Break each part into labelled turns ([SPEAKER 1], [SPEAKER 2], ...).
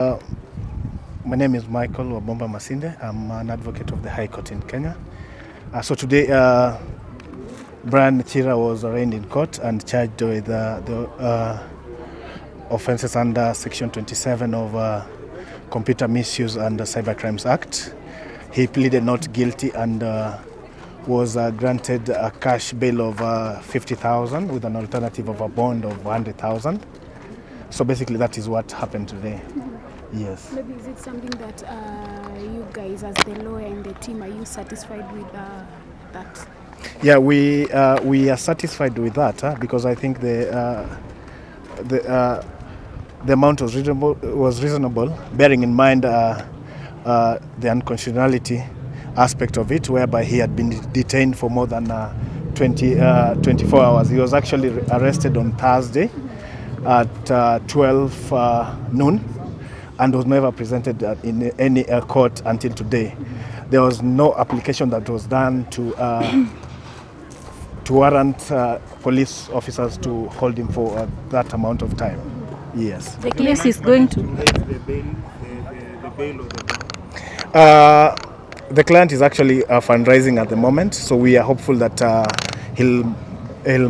[SPEAKER 1] My name is Michael Wabomba Masinde. I'm an advocate of the High Court in Kenya. So today, Brian Chira'S was arraigned in court and charged with the offences under Section 27 of Computer Misuse and Cyber Crimes Act. He pleaded not guilty and was granted a cash bail of 50,000 with an alternative of a bond of 100,000. So basically, that is what happened today. Yes.
[SPEAKER 2] Maybe is it something that you guys, as the lawyer and the team, are you satisfied with that?
[SPEAKER 1] Yeah, we are satisfied with that because I think the amount was reasonable, bearing in mind the unconstitutionality aspect of it, whereby he had been detained for more than 24 hours. He was actually arrested on Thursday at 12 noon and was never presented in any court until today. There was no application that was done to warrant police officers to hold him for that amount of time. Yes.
[SPEAKER 2] The case is going to...
[SPEAKER 1] The client is actually fundraising at the moment, so we are hopeful that he'll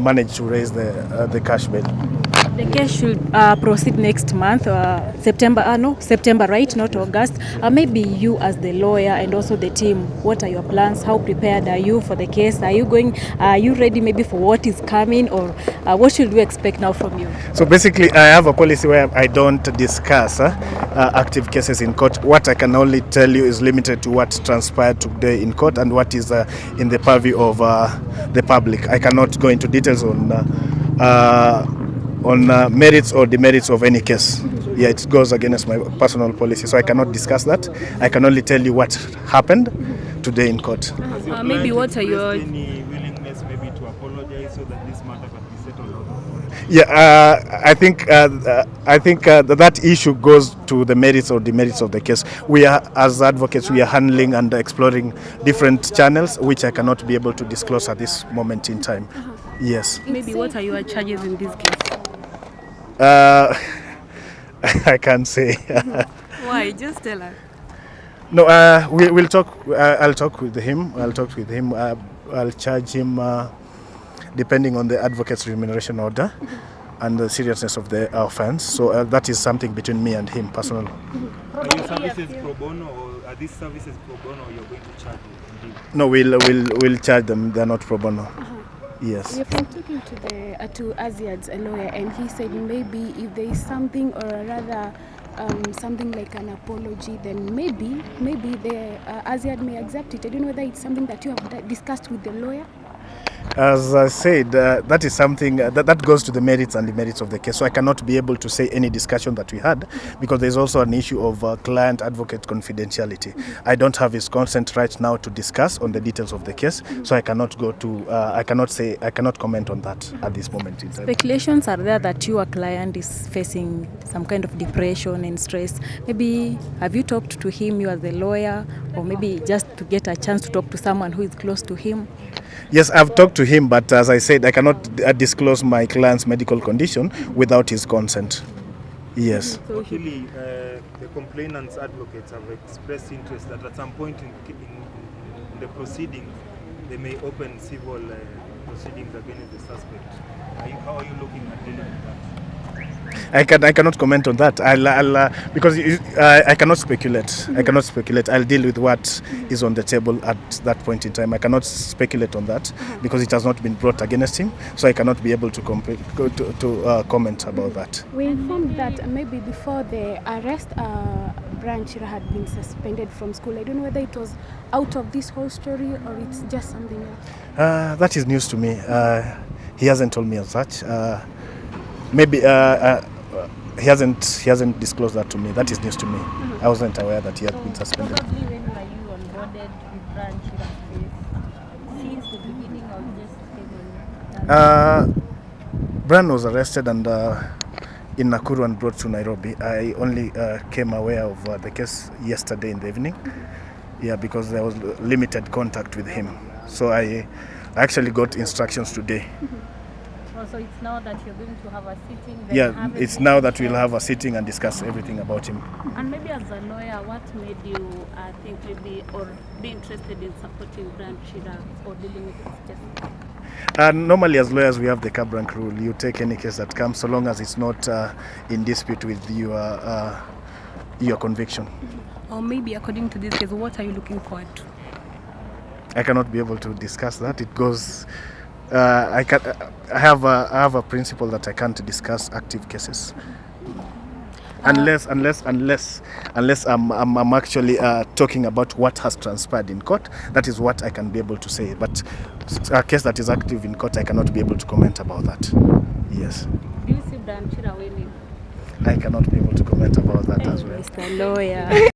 [SPEAKER 1] manage to raise the cash bail.
[SPEAKER 2] The case should proceed next month, September, right? Not August. Maybe you as the lawyer and also the team, what are your plans? How prepared are you for the case? Are you ready maybe for what is coming, or what should we expect now from you?
[SPEAKER 1] So basically, I have a policy where I don't discuss active cases in court. What I can only tell you is limited to what transpired today in court and what is in the purview of the public. I cannot go into details on merits or demerits of any case. Yeah, it goes against my personal policy, so I cannot discuss that. I can only tell you what happened today in court.
[SPEAKER 2] Maybe what are your...
[SPEAKER 3] any willingness maybe to apologize so that this matter can be settled out?
[SPEAKER 1] Yeah, I think that issue goes to the merits or demerits of the case. We are, as advocates, we are handling and exploring different channels, which I cannot be able to disclose at this moment in time. Yes.
[SPEAKER 2] Maybe what are your charges in this case?
[SPEAKER 1] I can't say.
[SPEAKER 2] Why? Just tell us.
[SPEAKER 1] No, we'll talk. I'll talk with him. I'll charge him depending on the advocate's remuneration order and the seriousness of the offense. So that is something between me and him personally.
[SPEAKER 3] Are your services pro bono, or are these services pro bono, or you're going to charge them?
[SPEAKER 1] No, we'll charge them. They're not pro bono. Yes.
[SPEAKER 2] We've been talking to Azziad's lawyer, and he said maybe if there is something, or rather something like an apology, then maybe the Azziad may accept it. I don't know whether it's something that you have discussed with the lawyer.
[SPEAKER 1] As I said, that is something that goes to the merits and demerits of the case. So I cannot be able to say any discussion that we had, because there's also an issue of client-advocate confidentiality. I don't have his consent right now to discuss on the details of the case, so I cannot I cannot comment on that at this moment in time.
[SPEAKER 2] Speculations are there that your client is facing some kind of depression and stress. Maybe have you talked to him, you as the lawyer, or maybe just to get a chance to talk to someone who is close to him?
[SPEAKER 1] Yes, I've talked to him, but as I said, I cannot disclose my client's medical condition without his consent. Yes.
[SPEAKER 3] Luckily, the complainant's advocates have expressed interest that at some point in the proceedings, they may open civil proceedings against the suspect. How are you looking at dealing with that?
[SPEAKER 1] I cannot comment on that. Because I cannot speculate. I cannot speculate. I'll deal with what is on the table at that point in time. I cannot speculate on that because it has not been brought against him. So I cannot be able to comment about that.
[SPEAKER 2] We informed that maybe before the arrest, Brian Chira'S had been suspended from school. I don't know whether it was out of this whole story or it's just something else.
[SPEAKER 1] That is news to me. He hasn't told me as such. Maybe he hasn't disclosed that to me. That is news to me. I wasn't aware that he had been suspended.
[SPEAKER 4] Probably when were you onboarded with Brian Chira'S since the beginning of this case?
[SPEAKER 1] Brian was arrested and in Nakuru and brought to Nairobi. I only came aware of the case yesterday in the evening. Yeah, because there was limited contact with him. So I actually got instructions today.
[SPEAKER 4] So it's now that you're going to have a sitting. Then
[SPEAKER 1] Yeah,
[SPEAKER 4] have
[SPEAKER 1] it's
[SPEAKER 4] everything
[SPEAKER 1] now that we'll
[SPEAKER 4] set.
[SPEAKER 1] have a sitting and discuss everything about him.
[SPEAKER 4] And maybe as a lawyer, what made you think maybe or be interested in supporting Brand Chira'S or dealing with this case?
[SPEAKER 1] Normally, as lawyers, we have the cab rank rule. You take any case that comes, so long as it's not in dispute with your conviction.
[SPEAKER 5] Or maybe according to this case, what are you looking forward to?
[SPEAKER 1] I cannot be able to discuss that. It goes. I have a principle that I can't discuss active cases. Unless I'm actually talking about what has transpired in court. That is what I can be able to say. But a case that is active in court, I cannot be able to comment about that. Yes.
[SPEAKER 4] Do you see Brand Chira'S winning?
[SPEAKER 1] I cannot be able to comment about that as well.
[SPEAKER 2] Mr. Lawyer.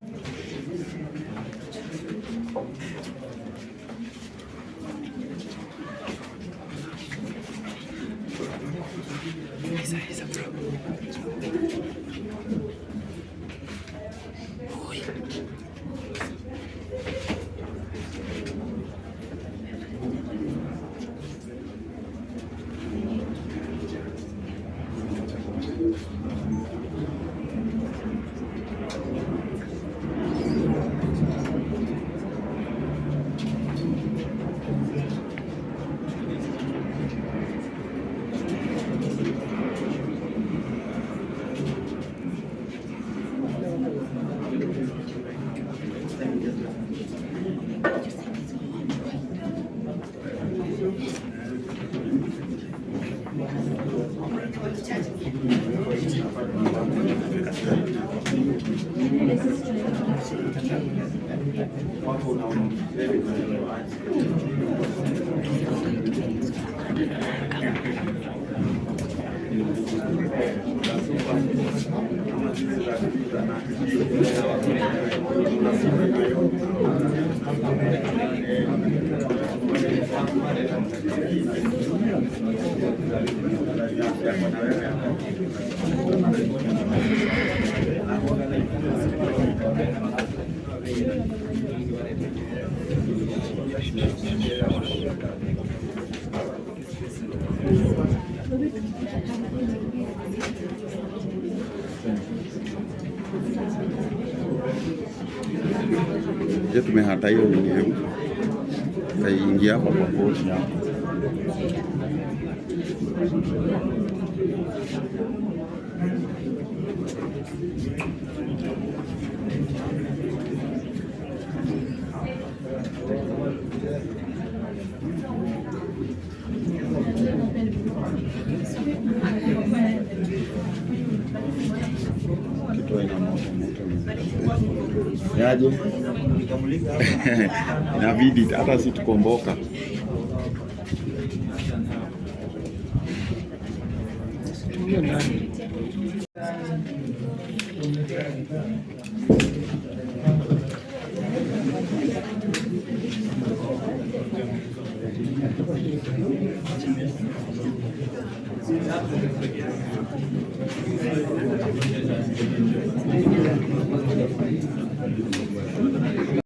[SPEAKER 6] Je tumehata hiyo nini yangu kaingia hapa kwa koti hapo. Kitu ina moto yaje inabidi hata si tukomboka.